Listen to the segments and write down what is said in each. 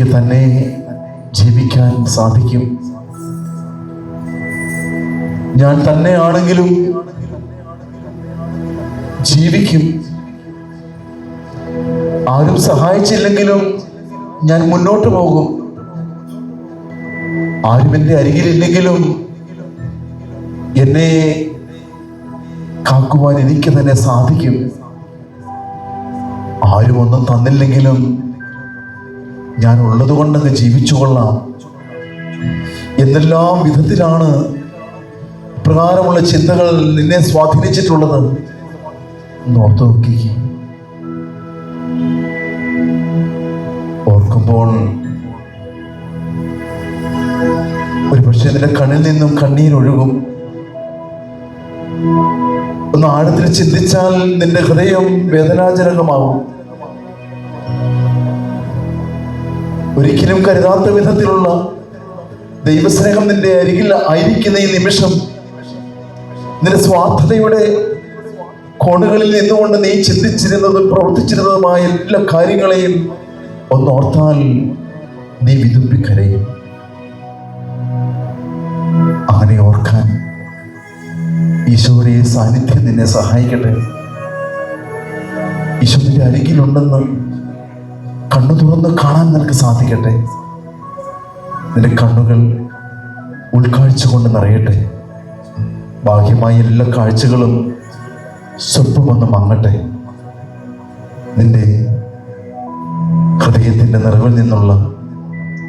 എനിക്ക് തന്നെ ജീവിക്കാൻ സാധിക്കും. ഞാൻ തന്നെയാണെങ്കിലും ജീവിക്കും. ആരും സഹായിച്ചില്ലെങ്കിലും ഞാൻ മുന്നോട്ട് പോകും. ആരും എൻ്റെ അരികിലില്ലെങ്കിലും എന്നെ കാക്കുവാൻ എനിക്ക് തന്നെ സാധിക്കും. ആരും ഒന്നും തന്നില്ലെങ്കിലും ഞാൻ ഉള്ളത് കൊണ്ടങ്ങ് ജീവിച്ചു കൊള്ളാം. എന്തെല്ലാം വിധത്തിലാണ് പ്രകാരമുള്ള ചിന്തകൾ നിന്നെ സ്വാധീനിച്ചിട്ടുള്ളത് എന്ന് ഓർത്തു നോക്കി. ഓർക്കുമ്പോൾ ഒരു പക്ഷേ നിന്റെ കണ്ണിൽ നിന്നും കണ്ണീരൊഴുകും. ഒന്ന് ആഴത്തിൽ ചിന്തിച്ചാൽ നിന്റെ ഹൃദയം വേദനാജനകമാവും. ഒരിക്കലും കരുതാത്ത വിധത്തിലുള്ള ദൈവസ്നേഹം നിന്റെ അരികിൽ ആയിരിക്കുന്ന ഈ നിമിഷം നിന്റെ സ്വാർത്ഥതയുടെ കോണുകളിൽ നിന്നുകൊണ്ട് നീ ചിന്തിച്ചിരുന്നതും പ്രവർത്തിച്ചിരുന്നതുമായ എല്ലാ കാര്യങ്ങളെയും ഒന്നോർത്താൽ നീ വിതുമ്പിക്കരയും. അങ്ങനെ ഓർക്കാൻ ഈശോയുടെ സാന്നിധ്യം നിന്നെ സഹായിക്കട്ടെ. ഈശോ നിന്റെ അരികിലുണ്ടെന്ന് കണ്ണു തുറന്ന് കാണാൻ നിനക്ക് സാധിക്കട്ടെ. നിന്റെ കണ്ണുകൾ ഉൾക്കാഴ്ച കൊണ്ട് നിറയട്ടെ. ബാഹ്യമായ എല്ലാ കാഴ്ചകളും സ്വല്പമൊന്ന് മങ്ങട്ടെ. നിന്റെ ഹൃദയത്തിൻ്റെ നിറവിൽ നിന്നുള്ള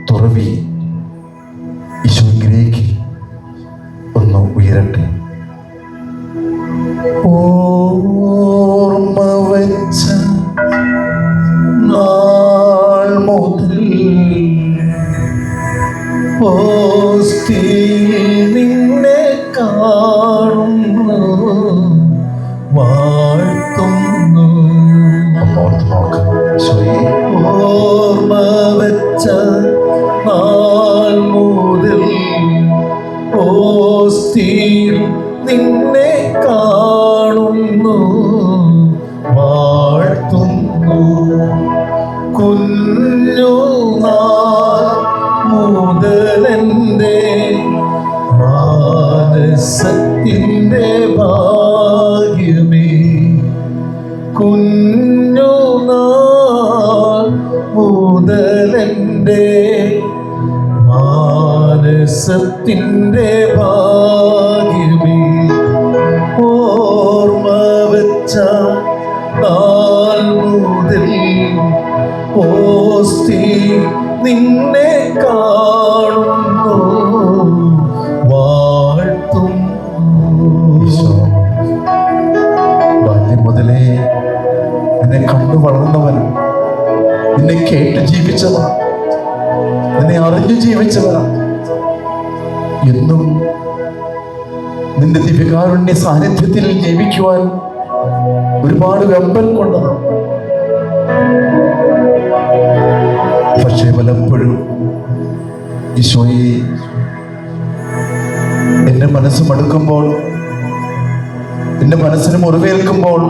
തുറവി ഈശോയിലേക്ക് ഒന്ന് ഉയരട്ടെ. ഓർമ്മ വച്ച നാൾ മുതൽ നിന്നെ കാണുന്നു, വാഴ്ത്തുന്നു. ഓർമ്മ വെച്ച നാൾ മുതൽ നിന്നെ കാണുന്നു, വാഴ്ത്തുന്നു. കുഞ്ഞുനാൾ മുതലെന്റെ മാനസത്തിൻ്റെ ഭാഗ്യമേ, കുഞ്ഞുനാൾ മുതലെന്റെ മാനസത്തിൻ്റെ ഭാഗ്യമേ. ഓർമ്മ വെച്ച നാൾ മുതൽ നിന്നെ കാണുന്നു, വാഴ്ത്തുന്നു. ബാല്യം മുതലേ നിന്നെ കണ്ടു വളർന്നവൻ, നിന്നെ കേട്ട് ജീവിച്ചവൻ, നിന്നെ അറിഞ്ഞു ജീവിച്ചവൻ, എന്നും നിന്റെ ദിവ്യകാരുണ്യ സാന്നിധ്യത്തിൽ ജീവിക്കുവാൻ ഒരുപാട് വെമ്പൽ കൊണ്ടതാണ്. പക്ഷേ പലപ്പോഴും ഈശോയെ എൻ്റെ മനസ്സ് മടുക്കുമ്പോൾ, എൻ്റെ മനസ്സിന് മുറിവേൽക്കുമ്പോൾ,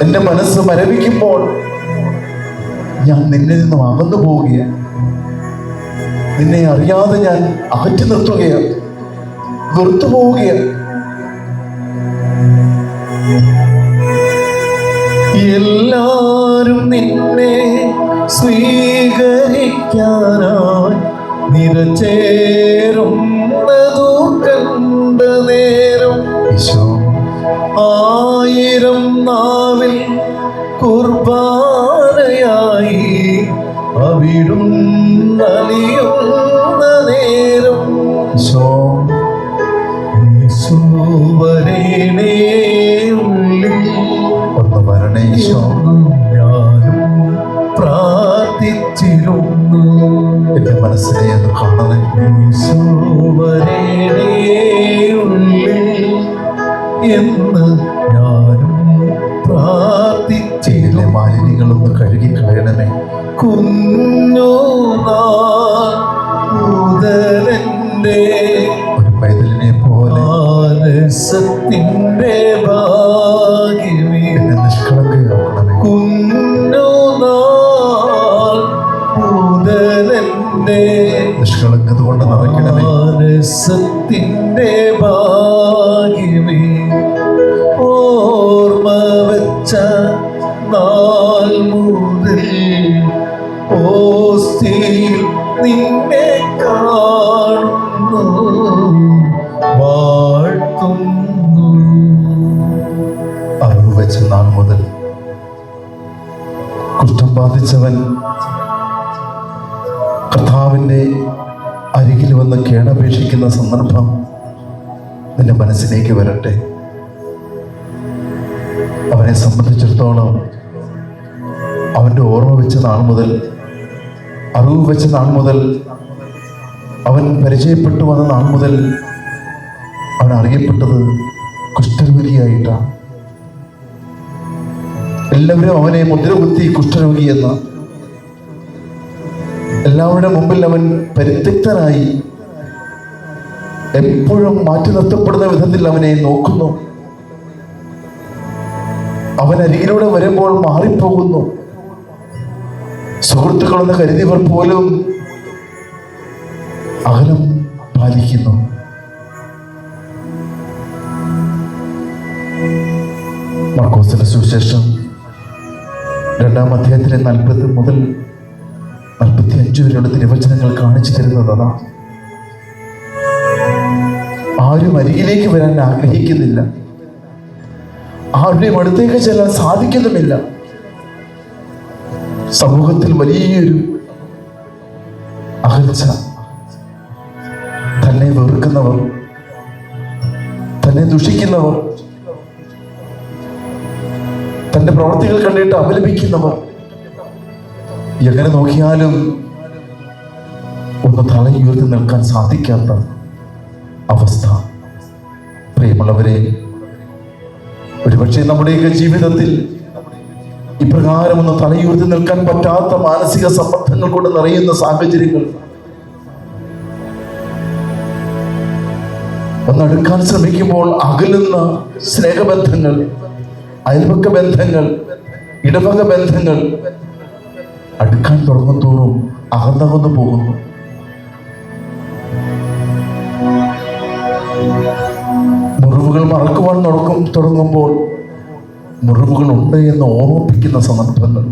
എൻ്റെ മനസ്സ് മരവിക്കുമ്പോൾ ഞാൻ നിന്നിൽ നിന്നും അകന്നു പോവുകയാണ്. നിന്നെ അറിയാതെ ഞാൻ അകറ്റി നിർത്തുകയാണ്, വെറുത്തു പോവുകയാണ്. എല്ലാരും നിന്നെ സ്വീകരിക്കാനായി നിറചേരുന്നതു കണ്ട നേരം ആയിരം നാവിൽ കുർബാനയായി അവിടുന്നലിയുന്ന നേരം ഒന്ന് വരണേ ഈശോ. ഞാനും പ്രാർത്ഥിച്ചിരുന്നു, എന്റെ മനസ്സിനെ ഒന്ന് കാണണേ. എന്ന് ഞാനും പ്രാർത്ഥിച്ചിരുന്നു. മാലിന്യങ്ങളൊന്ന് കഴുകി കളയണമേ. കുഞ്ഞുനാളെന്റെ ഒരു പൈതലിനെ പോലെ മാനസത്തിൻ്റെ ഭാഗ്യമേ, എന്നെ നിഷ്കളങ്കയാക്കണമേ. കുഞ്ഞുനാൾ വെച്ച നാൾ മുതൽ ഓസ്തിയിൽ നിന്നെ കാണുന്നു, വാഴ്ത്തുന്നു. അറിവ് വെച്ച നാൾ മുതൽ കുഷ്ഠം ബാധിച്ചവൻ കർത്താവിൻ്റെ അരികിൽ വന്ന് കേണപേക്ഷിക്കുന്ന സന്ദർഭം നിന്റെ മനസ്സിലേക്ക് വരട്ടെ. അവനെ സംബന്ധിച്ചിടത്തോളം അവൻ്റെ ഓർമ്മ വെച്ച നാൾ മുതൽ, അറിവ് വെച്ച നാൾ മുതൽ, അവൻ പരിചയപ്പെട്ടു വന്ന നാൾ മുതൽ അവൻ അറിയപ്പെട്ടത് കുഷ്ഠരോഗിയായിട്ടാണ്. എല്ലാവരും അവനെ മുദ്രകുത്തി കുഷ്ഠരോഗിയെന്ന്, എല്ലാവരുടെ മുമ്പിൽ അവൻ പരിത്യക്തനായി, എപ്പോഴും മാറ്റി നിർത്തപ്പെടുന്ന വിധത്തിൽ അവനെ നോക്കുന്നു. അവൻ അരികിലൂടെ വരുമ്പോൾ മാറിപ്പോകുന്നു. സുഹൃത്തുക്കളെന്ന് കരുതിയവർ പോലും അകലം പാലിക്കുന്നു. മർക്കോസിന്റെ സുവിശേഷം 2-ാം അധ്യായത്തിലെ 40 മുതൽ 45 വരെയുള്ള തിരുവചനങ്ങൾ കാണിച്ചു തരുന്നത് അതാ. ആരും അരികിലേക്ക് വരാൻ ആഗ്രഹിക്കുന്നില്ല, ആരുടെയും അടുത്തേക്ക് ചെല്ലാൻ സാധിക്കുന്നുമില്ല. സമൂഹത്തിൽ വലിയൊരു അകൽച്ച. തന്നെ വെറുക്കുന്നവർ, തന്നെ ദുഷിക്കുന്നവർ, തന്റെ പ്രവർത്തികൾ കണ്ടിട്ട് അപലപിക്കുന്നവർ, എങ്ങനെ നോക്കിയാലും ഒന്ന് തലയുയർത്തി നിൽക്കാൻ സാധിക്കാത്ത അവസ്ഥ. പ്രിയമുള്ളവരെ, ഒരുപക്ഷെ നമ്മുടെയൊക്കെ ജീവിതത്തിൽ ഇപ്രകാരം ഒന്ന് തലയുയർത്തി നിൽക്കാൻ പറ്റാത്ത മാനസിക സമ്മർദ്ദങ്ങൾ കൊണ്ട് നിറയുന്ന സാഹചര്യങ്ങൾ, ഒന്നടുക്കാൻ ശ്രമിക്കുമ്പോൾ അകലുന്ന സ്നേഹബന്ധങ്ങൾ, അയൽപക്ക ബന്ധങ്ങൾ, ഇടവക ബന്ധങ്ങൾ അടുക്കാൻ തുടങ്ങും തോറും അകന്നകന്നു പോകുന്നു. മുറിവുകൾ മറക്കുവാൻ തുടങ്ങുമ്പോൾ മുറിവുകൾ ഉണ്ട് എന്ന് ഓർമ്മിപ്പിക്കുന്ന സന്ദർഭങ്ങൾ,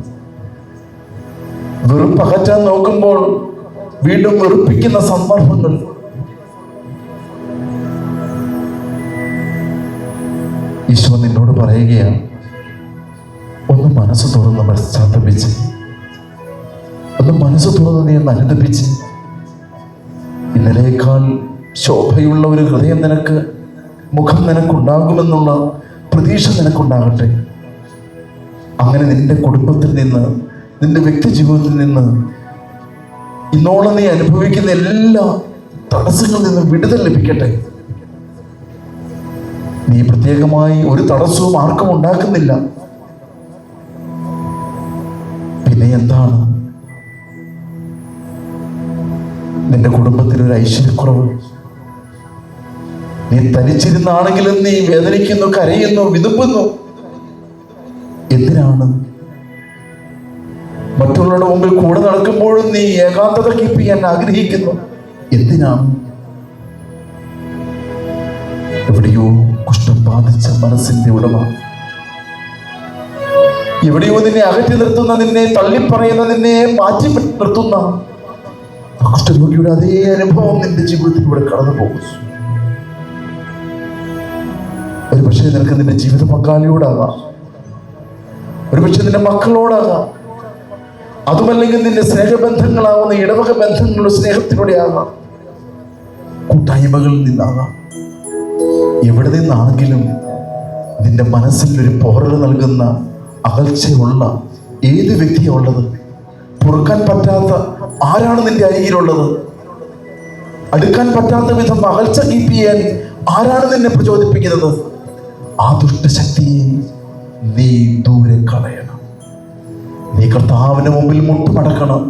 വെറുപ്പകറ്റാൻ നോക്കുമ്പോൾ വീണ്ടും വെറുപ്പിക്കുന്ന സന്ദർഭങ്ങൾ. ഈശോ നിന്നോട് പറയുകയാണ്, ഒന്ന് മനസ്സ് തുറന്ന് പശ്ചാത്തപിച്ച്, ഒന്ന് മനസ്സ് തുറന്ന് നീ ഒന്ന് അനുദപിച്ച്, ഇന്നലേക്കാൾ ശോഭയുള്ള ഒരു ഹൃദയം നിനക്ക്, മുഖം നിനക്കുണ്ടാകുമെന്നുള്ള പ്രതീക്ഷ നിനക്കുണ്ടാകട്ടെ. അങ്ങനെ നിന്റെ കുടുംബത്തിൽ നിന്ന്, നിന്റെ വ്യക്തി ജീവിതത്തിൽ നിന്ന് ഇന്നോളം നീ അനുഭവിക്കുന്ന എല്ലാ തടസ്സങ്ങളിൽ നിന്നും വിടുതൽ ലഭിക്കട്ടെ. നീ പ്രത്യേകമായി ഒരു തടസ്സവും ആർക്കും ഉണ്ടാക്കുന്നില്ല. പിന്നെ എന്താണ് നിന്റെ കുടുംബത്തിൽ ഒരു ഐശ്വര്യക്കുറവ്? നീ തനിച്ചിരുന്നാണെങ്കിലും നീ വേദനിക്കുന്നു, കരയുന്നു, വിതുമ്പുന്നു. എന്തിനാണ്? മറ്റുള്ളവരുടെ മുമ്പിൽ കൂടെ നടക്കുമ്പോഴും നീ ഏകാന്തത കീപ്പ് ചെയ്യാൻ ആഗ്രഹിക്കുന്നു. എന്തിനാണ്? എവിടെയോ കുഷ്ഠം ബാധിച്ച മനസ്സിന്റെ ഉടമ, എവിടെയോ നിന്നെ അകറ്റി നിർത്തുന്ന, നിന്നെ തള്ളിപ്പറയുന്ന, നിന്നെ മാറ്റി നിർത്തുന്ന കുഷ്ഠരോഗിയുടെ അതേ അനുഭവം നിന്റെ ജീവിതത്തിലൂടെ കടന്നു പോകുന്നു. ഒരുപക്ഷെ നിനക്ക് നിന്റെ ജീവിത പങ്കാളിയോടാകാം, ഒരുപക്ഷെ നിന്റെ മക്കളോടാകാം, അതുമല്ലെങ്കിൽ നിന്റെ സ്നേഹബന്ധങ്ങളാവുന്ന ഇടവക ബന്ധങ്ങളുടെ സ്നേഹത്തിലൂടെ ആകാം, കൂട്ടായ്മകളിൽ നിന്നാകാം. എവിടെ നിന്നാണെങ്കിലും നിന്റെ മനസ്സിൽ ഒരു പോറൽ നൽകുന്ന അകൽച്ചയുള്ള ഏത് വ്യക്തിയാണ് ഉള്ളത്? പൊറുക്കാൻ പറ്റാത്ത ആരാണ് നിന്റെ അരികിലുള്ളത്? അടുക്കാൻ പറ്റാത്ത വിധം അകൽച്ച കീപ്പ് ചെയ്യാൻ ആരാണ് നിന്നെ പ്രചോദിപ്പിക്കുന്നത്? ആ ദുഷ്ടശക്തിയെ നീ ദൂരെ കളയണം. നീ കർത്താവിന് മുമ്പിൽ മുട്ടുമടക്കണം.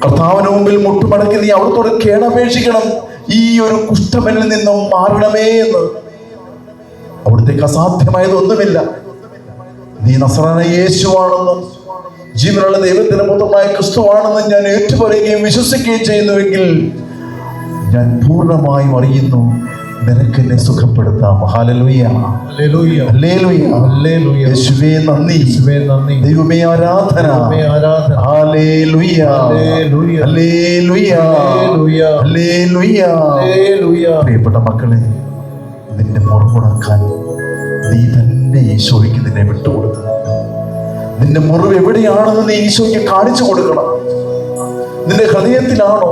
കർത്താവിന് മുമ്പിൽ മുട്ടുമടക്കി നീ അവിടത്തോട് കേണപേക്ഷിക്കണം, ഈ ഒരു കുഷ്ഠമനിൽ നിന്നും മാറണമേ എന്ന്. അവിടത്തേക്ക് അസാധ്യമായതൊന്നുമില്ല. നീ നസറായ യേശുവാണെന്നും ജീവനുള്ള ദൈവത്തിന്റെ പുത്രനായ ക്രിസ്തുവാണെന്നും ഞാൻ ഏറ്റുപറയുകയും വിശ്വസിക്കുകയും ചെയ്യുന്നുവെങ്കിൽ ഞാൻ പൂർണ്ണമായും അറിയുന്നു, നിനക്ക് എന്നെ സുഖപ്പെടുത്താം. ഹല്ലേലൂയ, ഹല്ലേലൂയ, ഹല്ലേലൂയ, ഹല്ലേലൂയ. യേശുവേ നന്ദി, യേശുവേ നന്ദി. ദൈവമേ ആരാധന. ദൈവമേ ആരാധന. ഹല്ലേലൂയ, ഹല്ലേലൂയ, ഹല്ലേലൂയ, ഹല്ലേലൂയ, ഹല്ലേലൂയ. ഹല്ലേലൂയ. പ്രിയപ്പെട്ട മക്കളെ, നിന്റെ മുറിവുണക്കാൻ നീ തന്നെ ഈശോയ്ക്ക് നിന്നെ വിട്ടുകൊടുക്കണം. നിന്റെ മുറിവ് എവിടെയാണെന്ന് നീ ഈശോയ്ക്ക് കാണിച്ചു കൊടുക്കണം. നിന്റെ ഹൃദയത്തിലാണോ,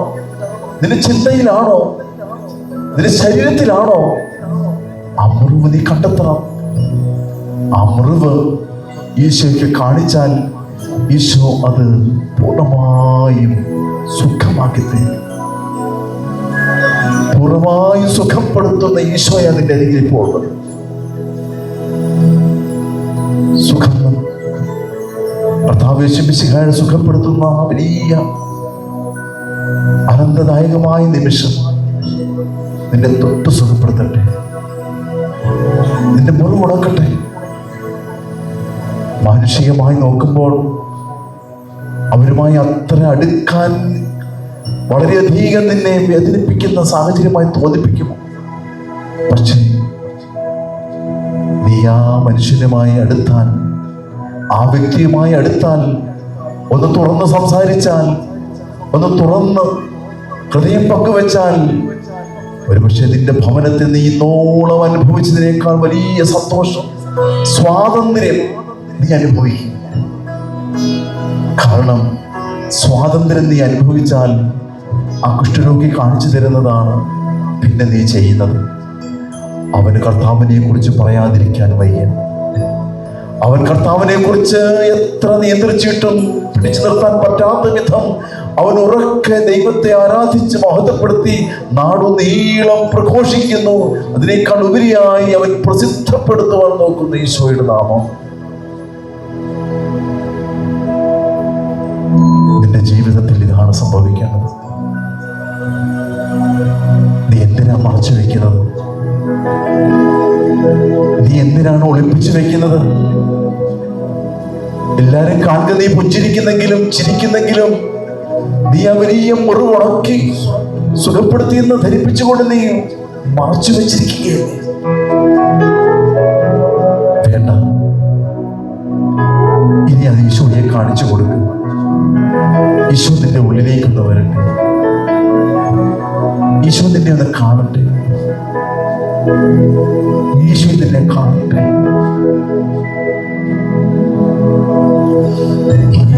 നിന്റെ ചിന്തയിലാണോ, നിന്റെ ശരീരത്തിലാണോ? ആ മുറിവ് നീ കണ്ടെത്തണം. ആ മുറിവ് ഈശോയ്ക്ക് കാണിച്ചാൽ ഈശോ അത് പൂർണ്ണമായും സുഖമാക്കി തരും. പൂർണ്ണമായും സുഖപ്പെടുത്തുന്ന ഈശോയെ അതിൻ്റെ അരികിൽ പോകുന്നത്. സുഖം കർത്താവ് യേശു മിശിഹായെ സുഖപ്പെടുത്തുന്ന വലിയ ആനന്ദദായകമായ നിമിഷം നിന്നെ തൊട്ട് സുഖപ്പെടുത്തട്ടെ. നിന്റെ മുറിവ് ഉണക്കട്ടെ. മാനുഷികമായി നോക്കുമ്പോൾ അവരുമായി അത്ര അടുക്കാൻ വളരെയധികം നിന്നെ വേദനിപ്പിക്കുന്ന സാഹചര്യമായി തോന്നിപ്പിക്കുമോ? പക്ഷേ നീ ആ മനുഷ്യനുമായി അടുത്താൽ, ആ വ്യക്തിയുമായി അടുത്താൽ, ഒന്ന് തുറന്ന് സംസാരിച്ചാൽ, ഒന്ന് തുറന്ന് ഹൃദയം പങ്കുവെച്ചാൽ, ഒരുപക്ഷെ നിന്റെ ഭവനത്തിൽ നീ ഇന്നോളം അനുഭവിച്ചതിനേക്കാൾ വലിയ സന്തോഷം, സ്വാതന്ത്ര്യം നീ അനുഭവിക്കും. കാരണം സ്വാതന്ത്ര്യം നീ അനുഭവിച്ചാൽ ആ കുഷ്ഠരോഗി കാണിച്ചു തരുന്നതാണ് പിന്നെ നീ ചെയ്യുന്നത്. അവന് കർത്താവിനെ കുറിച്ച് പറയാതിരിക്കാൻ വയ്യ. അവൻ കർത്താവിനെ കുറിച്ച് എത്ര നിയന്ത്രിച്ചിട്ടും പിടിച്ചു നിർത്താൻ പറ്റാത്ത വിധം അവൻ ഉറക്കെ ദൈവത്തെ ആരാധിച്ച് മഹത്വപ്പെടുത്തി നാടുനീളം പ്രഘോഷിക്കുന്നു. അതിനേക്കാൾ ഉപരിയായി അവൻ പ്രസിദ്ധപ്പെടുത്തുവാൻ നോക്കുന്നു ഈശോയുടെ നാമം. നിന്റെ ജീവിതത്തിൽ ഇതാണ് സംഭവിക്കേണ്ടത്. നീ എന്തിനാ മറച്ചു വെക്കുന്നത്? നീ എന്തിനാണ് ഒളിപ്പിച്ചു വെക്കുന്നത്? എല്ലാരും കാണുക നീ പുഞ്ചിരിക്കുന്നെങ്കിലും ചിരിക്കുന്നെങ്കിലും നീ ആ വലിയ മുറിവുണക്കി സുഖപ്പെടുത്തിയെന്ന് ധരിപ്പിച്ചുകൊണ്ട് നീ മറച്ചു വെച്ചിരിക്കുകയല്ലേ? വേണ്ട, ഇനി അത് ഈശോയെ കാണിച്ചു കൊടുക്കുക. ഈശോ നിന്റെ ഉള്ളിലേക്കൊന്ന് വരട്ടെ. ഈശോ നിന്നെ ഒന്ന് കാണട്ടെ. ഈശോ നിന്നെ കാണട്ടെ.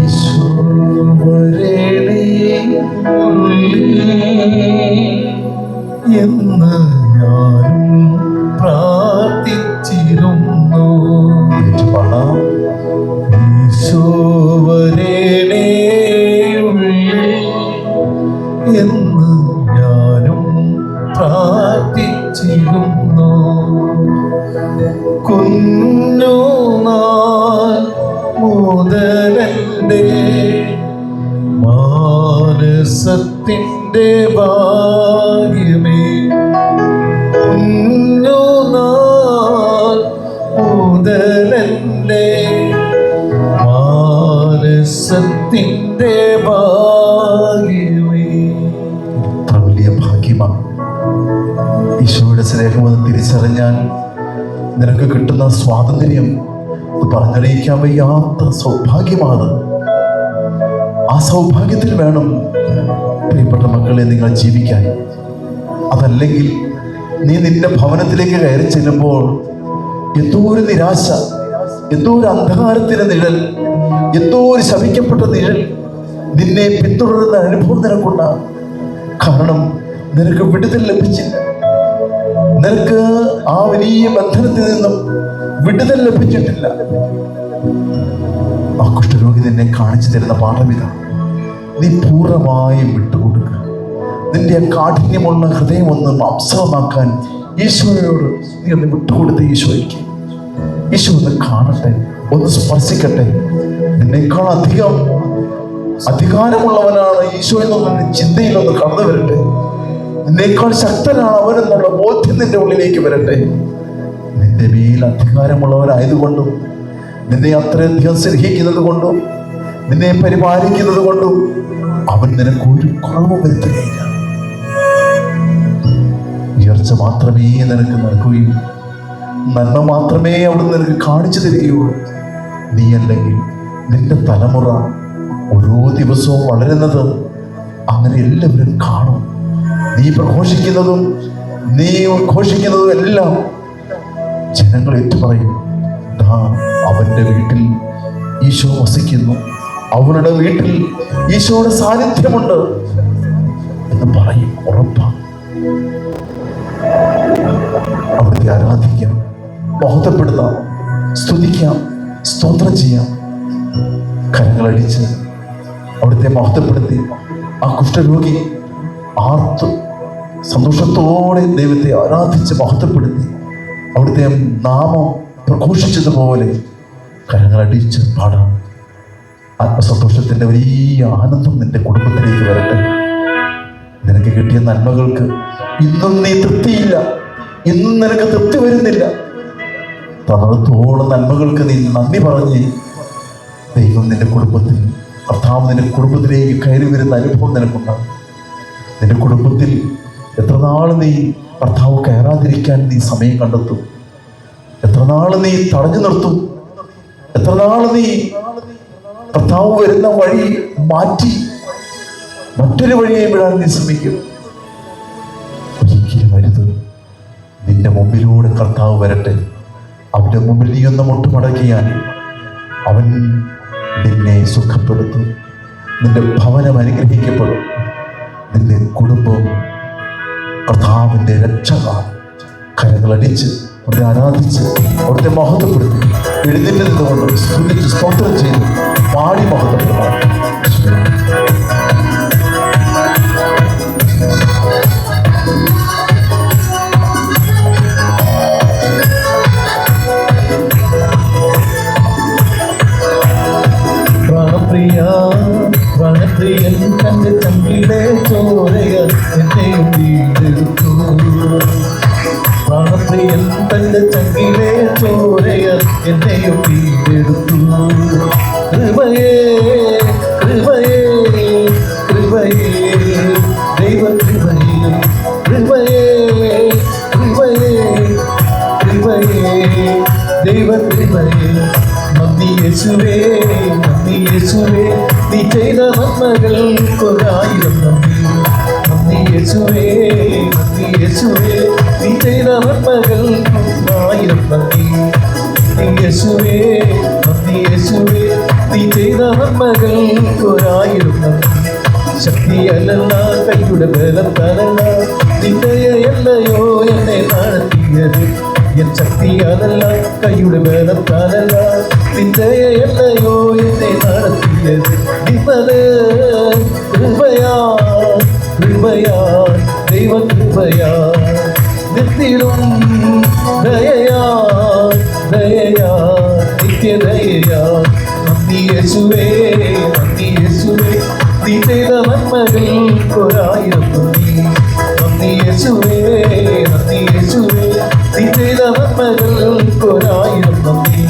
ഈശോ വരേണേ എന്ന് ഞാനും പ്രാർത്ഥിച്ചിരുന്നു. പാടാം. ഈശോ വരേണേ എന്ന് ഞാനും പ്രാർത്ഥിച്ചിരുന്നു. കുഞ്ഞുനാൾ മുതലെന്റെ മാനസത്തിന്റെ ഭാഗ്യമേ, കുഞ്ഞുനാൾ മുതലെന്റെ മാനസത്തിന്റെ ഭാഗ്യമേ. വലിയ ഭാഗ്യമാണ് ഈശോയുടെ സ്നേഹമെന്ന് തിരിച്ചറിഞ്ഞാൽ നിനക്ക് കിട്ടുന്ന സ്വാതന്ത്ര്യം പറഞ്ഞറിയിക്കാൻ വയ്യാത്ത സൗഭാഗ്യമാണ്. ആ സൗഭാഗ്യത്തിൽ വേണം പ്രിയപ്പെട്ട മക്കളെ നിങ്ങൾ ജീവിക്കാൻ. അതല്ലെങ്കിൽ നീ നിന്റെ ഭവനത്തിലേക്ക് കയറി ചെല്ലുമ്പോൾ എന്തോ ഒരു നിരാശ, എന്തോ ഒരു അന്ധകാരത്തിന്റെ നിഴൽ, എന്തോ ഒരു ശപിക്കപ്പെട്ട നിഴൽ നിന്നെ പിന്തുടരുന്ന അനുഭവം നിനക്കുണ്ടാകും. കാരണം നിനക്ക് വിടുതൽ ലഭിച്ചില്ല. നിനക്ക് ആ വലിയ ബന്ധനത്തിൽ നിന്നും വിടുതൽ ലഭിച്ചിട്ടില്ല. ആ കുഷ്ഠരോഗി നിന്നെ കാണിച്ചു തരുന്ന പാഠം ഇതാണ്. നീ പൂർണ്ണമായും വിട്ടുകൊടുക്കുക. നിന്റെ ആ കാഠിന്യമുള്ള ഹൃദയം ഒന്ന് മാംസമാക്കാൻ ഈശോയോട് നീ ഒന്ന് വിട്ടുകൊടുത്ത് ഈശോയ്ക്ക്. ഈശോ ഒന്ന് കാണട്ടെ, ഒന്ന് സ്പർശിക്കട്ടെ. നിന്നേക്കാൾ അധികം അധികാരമുള്ളവനാണ് ഈശോ എന്നുള്ള ചിന്തയിലൊന്ന് കടന്നു വരട്ടെ. നിന്നേക്കാൾ ശക്തനാണ് അവനെന്നുള്ള ബോധ്യം നിന്റെ ഉള്ളിലേക്ക് വരട്ടെ. നിന്റെ മേൽ അധികാരമുള്ളവരായതുകൊണ്ടും നിന്നെ അത്രയധികം സ്നേഹിക്കുന്നത് കൊണ്ടും നിന്നെ പരിപാലിക്കുന്നത് കൊണ്ടും അവൻ നിനക്ക് ഒരു കുറവും വരുത്തുകയില്ല. ഉയർച്ച മാത്രമേ നിനക്ക് നൽകുകയുള്ളൂ, നന്മ മാത്രമേ അവിടുന്ന് നിനക്ക് കാണിച്ചു തരികയുള്ളൂ. നീ അല്ലെങ്കിൽ നിന്റെ തലമുറ ഓരോ ദിവസവും വളരുന്നത് അങ്ങനെ എല്ലാവരും കാണും. നീ പ്രഘോഷിക്കുന്നതും നീ ഉദ്ഘോഷിക്കുന്നതും എല്ലാം ജനങ്ങൾ ഏറ്റുപറയും, അവന്റെ വീട്ടിൽ ഈശോ വസിക്കുന്നു, അവരുടെ വീട്ടിൽ ഈശോയുടെ സാന്നിധ്യമുണ്ട് എന്ന് പറയും. ഉറപ്പാണ്. അവിടുത്തെ ആരാധിക്കാം, മഹത്വപ്പെടുത്താം, സ്തുതിക്കാം, സ്തോത്രം ചെയ്യാം. കരങ്ങളടിച്ച് അവിടുത്തെ മഹത്വപ്പെടുത്തി ആ കുഷ്ഠരോഗി ആർത്തു സന്തോഷത്തോടെ ദൈവത്തെ ആരാധിച്ച് മഹത്വപ്പെടുത്തി അവിടുത്തെ നാമം പ്രഘോഷിച്ചതുപോലെ കരങ്ങളടിച്ച് പാടാം. ആത്മസന്തോഷത്തിൻ്റെ വലിയ ആനന്ദം നിന്റെ കുടുംബത്തിലേക്ക് വരട്ടെ. നിനക്ക് കിട്ടിയ നന്മകൾക്ക് ഇന്നും നീ തൃപ്തിയില്ല, ഇന്നും നിനക്ക് തൃപ്തി വരുന്നില്ല. തന്നത്തോളം നന്മകൾക്ക് നീ നന്ദി പറഞ്ഞ് ദൈവം നിന്റെ കുടുംബത്തിൽ, കർത്താവ് നിന്റെ കുടുംബത്തിലേക്ക് കയറി വരുന്ന അനുഭവം നിനക്കുണ്ടാകും. നിന്റെ കുടുംബത്തിൽ എത്ര നാൾ നീ കർത്താവ് കയറാതിരിക്കാൻ നീ സമയം കണ്ടെത്തും? എത്ര നാൾ നീ തടഞ്ഞു നിർത്തും? എത്ര നാൾ നീ കർത്താവ് വരുന്ന വഴി മാറ്റി മറ്റൊരു വഴിയെ വിടാൻ നീ ശ്രമിക്കും? ഒരിക്കലും വരുത്. നിന്റെ മുമ്പിലൂടെ കർത്താവ് വരട്ടെ. അവന്റെ മുമ്പിൽ നീ ഒന്ന് മുട്ടുമടക്കിയാൽ അവൻ നിന്നെ സുഖപ്പെടുത്തും. നിന്റെ ഭവനം അനുഗ്രഹിക്കപ്പെടും. നിന്റെ കുടുംബം കർത്താവിൻ്റെ രക്ഷക. കരങ്ങളടിച്ച് അവിടെ ആരാധിച്ച് അവിടുത്തെ മഹത്വപ്പെടുത്തി എഴുന്നേറ്റ് നിന്നുകൊണ്ട് സ്തുതിച്ച് സ്തോത്രം ചെയ്ത് പാടി മഹത്വപ്പെടുത്താം. പ്രാണപ്രിയൻ തന്റെ ചങ്കിലെ ചോരകൾ എന്നെയും വീണ്ടെടുത്തു. പ്രാണപ്രിയൻ തന്റെ ചങ്കിലെ ചോരകൾ എന്നെയും വീണ്ടെടുത്തു. കൃപയേ കൃപയേ കൃപയേ ദൈവകൃപയേ കൃപയേ കൃപയേ കൃപയേ ദൈവകൃപയേ. നന്ദി യേശുവേ നന്ദി യേശുവേ, നീ ചെയ്ത നന്മകൾക്കൊരായിരം നന്ദി. നന്ദി യേശുവേ നന്ദി യേശുവേ, നീ ചെയ്ത നന്മകൾക്കൊരായിരം നന്ദി. നന്ദി യേശുവേ നന്ദി യേശുവേ, നീ ചെയ്ത നന്മകൾക്കൊരായിരം നന്ദി. ശക്തിയല്ല കൈയുടെ ബലത്താലല്ല, നിന്ദയല്ലയോ എന്നെ നടത്തിയത്. എൻ ശക്തിയാലല്ല കൈയുടെ ബലത്താലല്ല, നിന്ദയല്ലയോ എന്നെ നടത്തിയത്. നിന്നത് കൃപയാ കൃപയാ ദൈവകൃപയാ, നിത്യവും ദയയാ ദയയാ നിത്യദയയാ. നന്ദി യേശുവേ നന്ദി യേശുവേ, നീ ചെയ്ത നന്മകൾക്കൊരായിരം നന്ദി. നന്ദി യേശുവേ നന്ദി യേശുവേ, നീ ചെയ്ത നന്മകൾക്കൊരായിരം നന്ദി.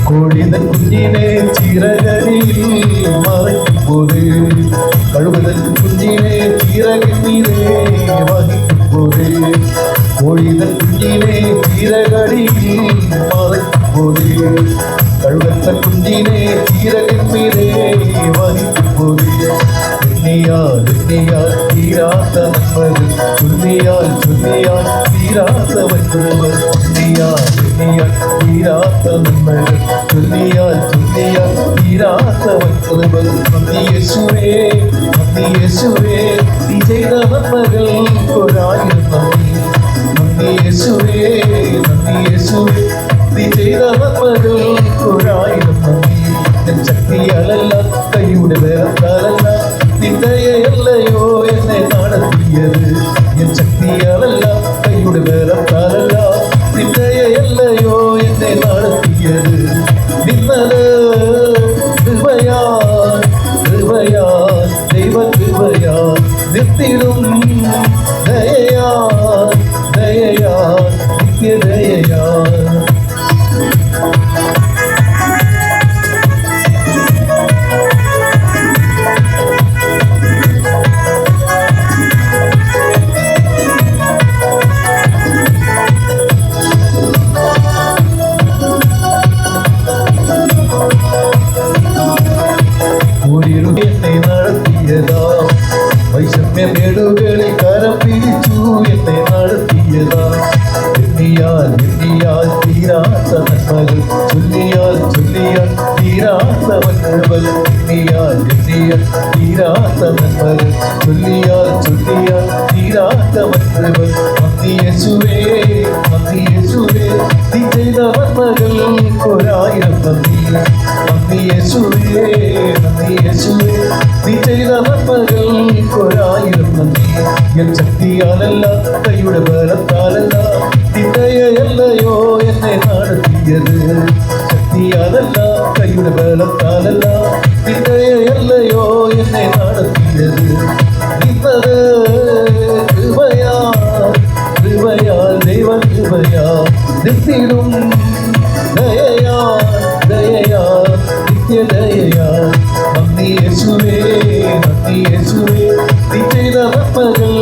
കോഴിതൻ കുഞ്ഞിനെ ചിറകരിൽ മറയ്ക്കുമ്പോഴേ, കഴുകുതൻ കുഞ്ഞിനെ ചിറകിന്മീതെ വഹിക്കുമ്പോഴേ, കോഴിതൻ കുഞ്ഞിനെ ചിറകരിൽ മറയ്ക്കുമ്പോഴേ, കഴുകത്ത കുഞ്ഞിനെ ചിറകിന്മീതെ വഹിക്കുമ്പോഴേ. എണ്ണിയാൽ എണ്ണിയാൽ തീരാത്ത നന്മകൾ, ചൊല്ലിയാൽ ചൊല്ലിയാൽ തീരാത്തവൻ കൃപകൾ. എണ്ണിയാൽ എണ്ണിയാൽ തീരാത്ത നന്മകൾ, ചൊല്ലിയാൽ ചൊല്ലിയാൽ തീരാത്തവൻ കൃപകൾ. നന്ദി യേശുവേ നന്ദി യേശുവേ, നീ ചെയ്ത നന്മകൾക്കൊരായിരം നന്ദി. നന്ദി യേശുവേ നന്ദി യേശുവേ, നീ ചെയ്ത നന്മകൾക്കൊരായിരം നന്ദി. എൻ ശക്തിയാലല്ല കൈയുടെ ബലത്താലല്ല, നിന്ദയല്ലയോ എന്നെ നടത്തിയത്. എൻ ശക്തിയാലല്ല കൈയുടെ ബലത്താലല്ല, നിന്ദയല്ലയോ എന്നെ നടത്തിയത്. നിന്നത് കൃപയാ കൃപയാ ദൈവകൃപയാ, നിത്യവും ദയയാ ദയയാ നിത്യ എണ്ണിയാൽ തീരാത്ത നന്മകൾ ചൊല്ലിയാൽ തീരാത്ത മന്ത്രകൾ നന്ദിയേശുവേ നന്ദിയേശുവേ നീ ചെയ്ത നന്മകൾക്കൊരായിരം നന്ദി നന്ദിയേശുവേ നന്ദിയേശുവേ നീ ചെയ്ത നന്മകൾക്കൊരായിരം നന്ദി എൻ ശക്തിയാലല്ല കൈയുടെ ബലത്താലല്ല നിന്ദയല്ലയോ എന്നെ നടത്തിയത് ശക്തിയാലല്ല കൈയുടെ ബലത്താലല്ല നിന്ദയല്ലയോ എന്നെ നടത്തിയത് നിന്നത് കൃപയാൽ ദൈവ കൃപയാൽ നിർത്തിയിടും ദയയാ നിത്യദയയാ നന്ദി യേശുവേ നീ ചെയ്ത നന്മകൾ